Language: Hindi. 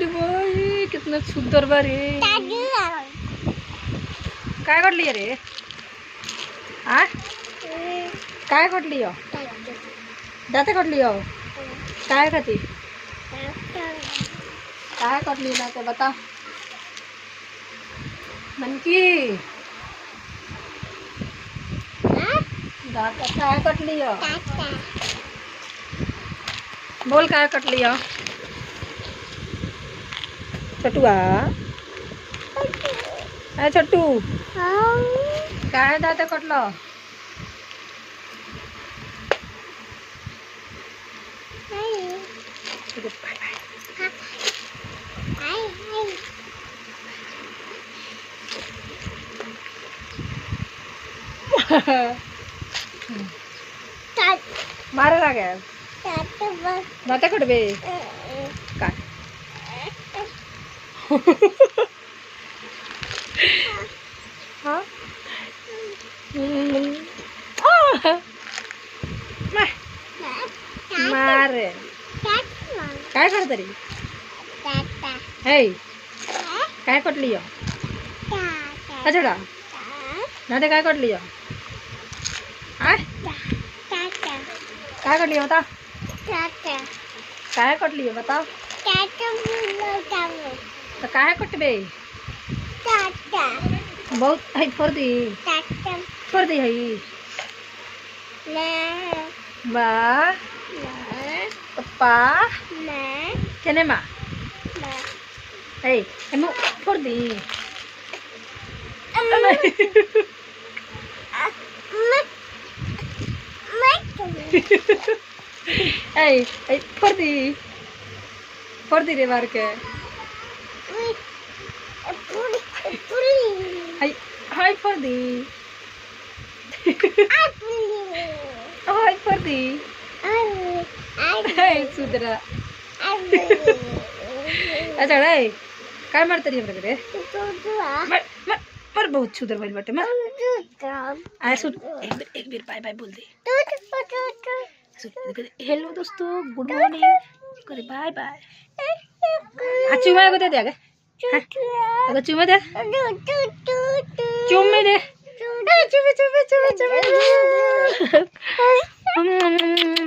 रे भाई कितना सुंदर बा रे। काय कटली रे? हाँ काय कटली हो? दाते कटली हो? काय खाती? काय कटली दाते बता मनकी। दाते काय कटली हो? बोल काय कटली हो? छोटुआ अरे छोटू काय दाते कटलो? मारे लागे दाते कटबे काय? हाँ मारे काय करत रे? हे काय कटली हो? अच्छा दाते काय कटली हो? काय कटली हो बता? काय कटली हो बताओ? तो काय कटबे? बहुत है फोड़ दी है बा पप्पा केने मा है एमु फोड़ दी ए फोड़ दी रे मार के हाय फोड़ दी हाय फोड़ दी सुधरा अच्छा रे काय मारते रही हमरे पर बहुत सुधर भइल बाटे मार आ सुन एक बेर बाय बाय बोल दे हेलो दोस्तों गुड मॉर्निंग करे बाय बाय आ चुमा को दे दे आगे अगर चुमा दे चुम्मे दे चुम्मे